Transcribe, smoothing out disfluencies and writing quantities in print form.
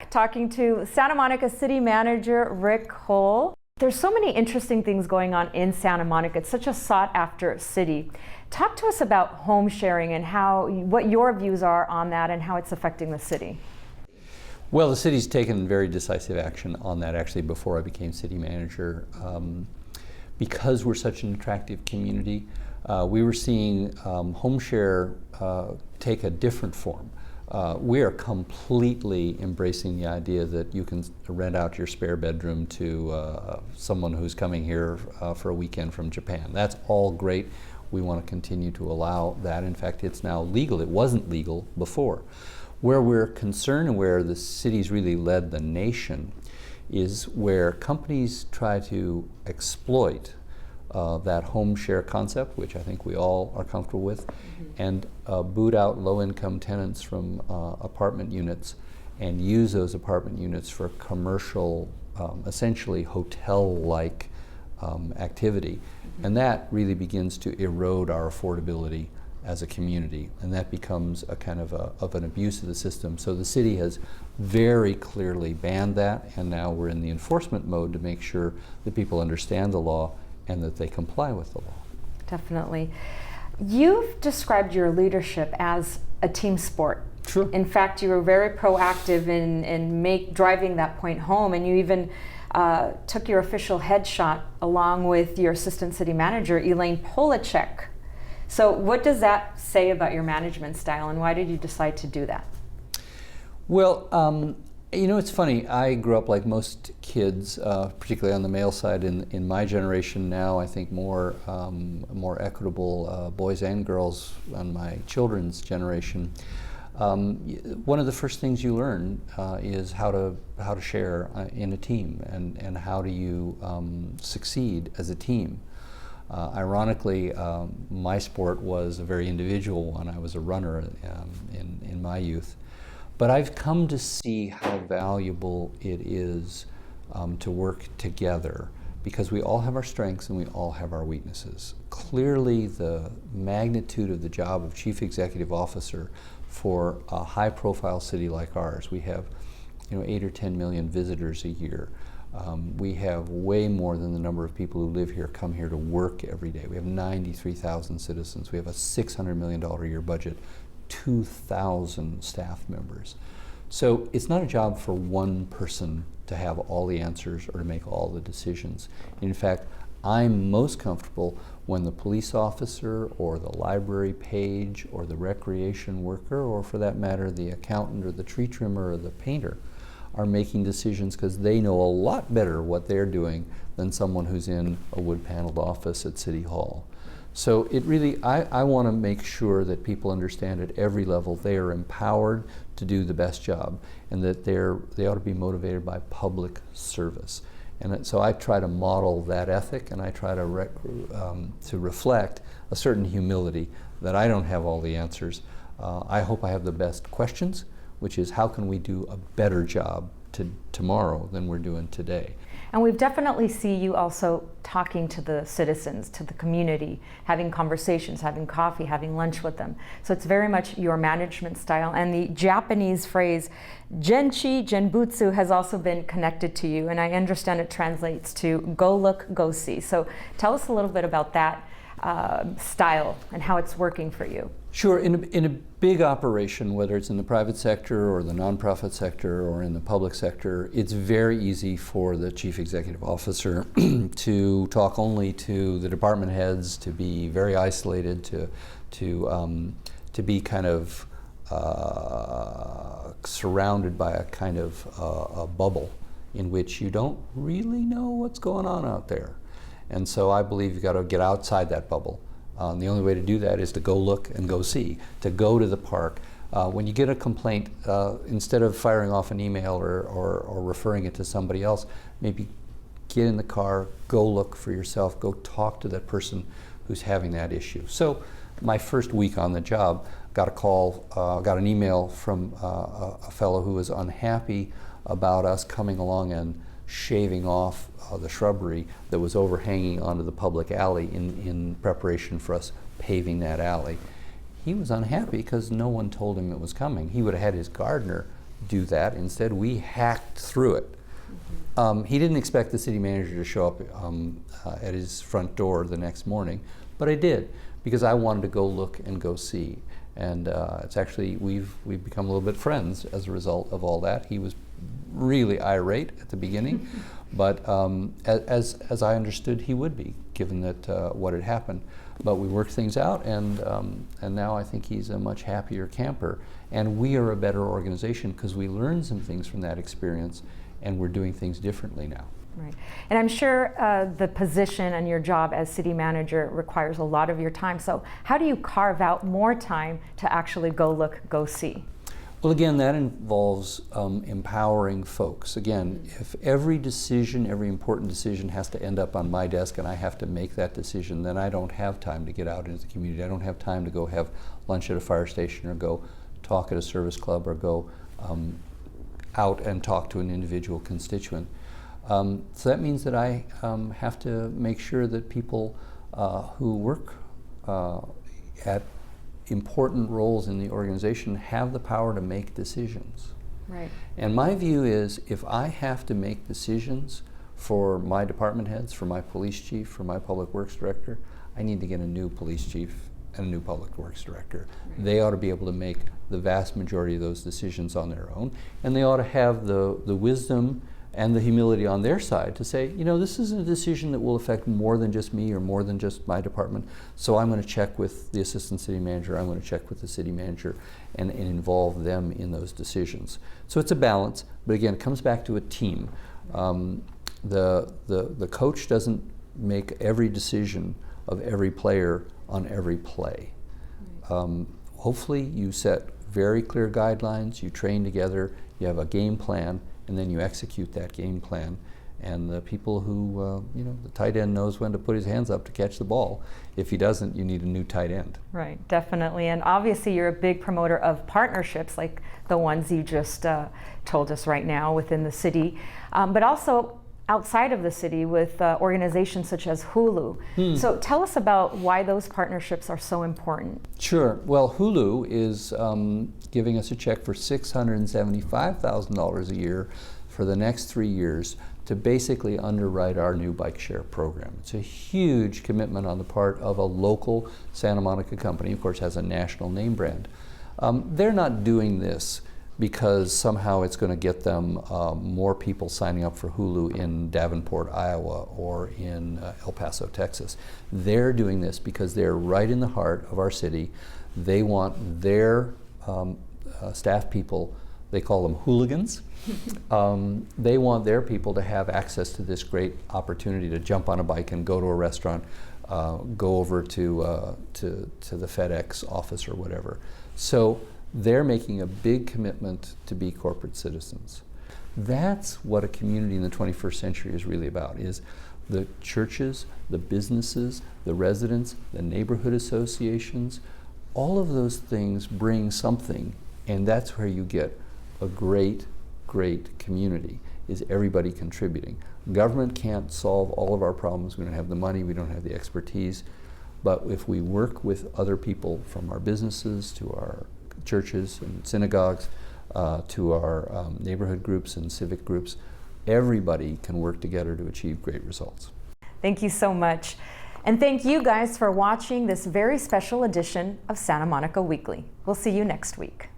back talking to Santa Monica City Manager Rick Hull. There's so many interesting things going on in Santa Monica. It's such a sought-after city. Talk to us about home sharing and what your views are on that and how it's affecting the city. Well, the city's taken very decisive action on that actually before I became city manager. Because we're such an attractive community, we were seeing home share take a different form. We are completely embracing the idea that you can rent out your spare bedroom to someone who's coming here for a weekend from Japan. That's all great. We want to continue to allow that. In fact, it's now legal. It wasn't legal before. Where we're concerned and where the city's really led the nation is where companies try to exploit that home share concept, which I think we all are comfortable with, and boot out low-income tenants from apartment units and use those apartment units for commercial, essentially hotel-like activity. And that really begins to erode our affordability as a community, and that becomes a kind of an abuse of the system. So the city has very clearly banned that, and now we're in the enforcement mode to make sure that people understand the law and that they comply with the law. Definitely. You've described your leadership as a team sport. Sure. In fact, you were very proactive in driving that point home, and you even took your official headshot along with your assistant city manager, Elaine Polacek. So what does that say about your management style, and why did you decide to do that? Well, you know, it's funny. I grew up like most kids, particularly on the male side. In my generation now, I think more equitable boys and girls on my children's generation. One of the first things you learn is how to share in a team, and how do you succeed as a team. Ironically, my sport was a very individual one. I was a runner in my youth. But I've come to see how valuable it is to work together, because we all have our strengths and we all have our weaknesses. Clearly, the magnitude of the job of Chief Executive Officer for a high-profile city like ours, we have 8 or 10 million visitors a year. We have way more than the number of people who live here come here to work every day. We have 93,000 citizens. We have a $600 million a year budget. 2,000 staff members. So it's not a job for one person to have all the answers or to make all the decisions. In fact, I'm most comfortable when the police officer or the library page or the recreation worker, or for that matter the accountant or the tree trimmer or the painter, are making decisions, because they know a lot better what they're doing than someone who's in a wood-paneled office at City Hall. So it really, I want to make sure that people understand at every level they are empowered to do the best job, and that they ought to be motivated by public service. And so I try to model that ethic, and I try to reflect a certain humility that I don't have all the answers. I hope I have the best questions, which is how can we do a better job tomorrow than we're doing today. And we've definitely see you also talking to the citizens, to the community, having conversations, having coffee, having lunch with them. So it's very much your management style. And the Japanese phrase, Genchi Genbutsu, has also been connected to you. And I understand it translates to go look, go see. So tell us a little bit about that style and how it's working for you. Sure. In a big operation, whether it's in the private sector or the nonprofit sector or in the public sector, it's very easy for the chief executive officer to talk only to the department heads, to be very isolated, to be kind of surrounded by a kind of a bubble in which you don't really know what's going on out there. And so I believe you've got to get outside that bubble. The only way to do that is to go look and go see, to go to the park. When you get a complaint, instead of firing off an email or referring it to somebody else, maybe get in the car, go look for yourself, go talk to that person who's having that issue. So my first week on the job, got a call, got an email from a fellow who was unhappy about us coming along and shaving off the shrubbery that was overhanging onto the public alley in preparation for us paving that alley. He was unhappy because no one told him it was coming. He would have had his gardener do that. Instead, we hacked through it. He didn't expect the city manager to show up at his front door the next morning, but I did, because I wanted to go look and go see. And it's actually, we've become a little bit friends as a result of all that. He was really irate at the beginning, but as I understood he would be, given that what had happened. But we worked things out, and now I think he's a much happier camper. And we are a better organization because we learned some things from that experience, and we're doing things differently now. Right. And I'm sure the position and your job as city manager requires a lot of your time. So how do you carve out more time to actually go look, go see? Well, again, that involves empowering folks. Again, if every decision, every important decision has to end up on my desk and I have to make that decision, then I don't have time to get out into the community. I don't have time to go have lunch at a fire station or go talk at a service club or go out and talk to an individual constituent. So that means that I have to make sure that people who work at important roles in the organization have the power to make decisions. Right. And my view is, if I have to make decisions for my department heads, for my police chief, for my public works director, I need to get a new police chief and a new public works director. Right. They ought to be able to make the vast majority of those decisions on their own, and they ought to have the wisdom and the humility on their side to say, you know, this is a decision that will affect more than just me or more than just my department, so I'm going to check with the assistant city manager, I'm going to check with the city manager and involve them in those decisions. So it's a balance, but again, it comes back to a team. The coach doesn't make every decision of every player on every play. Hopefully you set very clear guidelines, you train together, you have a game plan, and then you execute that game plan. And the people who, you know, the tight end knows when to put his hands up to catch the ball. If he doesn't, you need a new tight end. Right, definitely. And obviously you're a big promoter of partnerships like the ones you just told us right now within the city, but also outside of the city with organizations such as Hulu. So tell us about why those partnerships are so important. Sure. Well, Hulu is giving us a check for $675,000 a year for the next 3 years to basically underwrite our new bike share program. It's a huge commitment on the part of a local Santa Monica company, of course has a national name brand. They're not doing this because somehow it's going to get them more people signing up for Hulu in Davenport, Iowa, or in El Paso, Texas. They're doing this because they're right in the heart of our city. They want their staff people, they call them hooligans. They want their people to have access to this great opportunity to jump on a bike and go to a restaurant, go over to the FedEx office or whatever. So they're making a big commitment to be corporate citizens. That's what a community in the 21st century is really about, is the churches, the businesses, the residents, the neighborhood associations. All of those things bring something, and that's where you get a great community, is everybody contributing. Government can't solve all of our problems. We don't have the money, we don't have the expertise, but if we work with other people, from our businesses to our churches and synagogues, to our neighborhood groups and civic groups, everybody can work together to achieve great results. Thank you so much. And thank you guys for watching this very special edition of Santa Monica Weekly. We'll see you next week.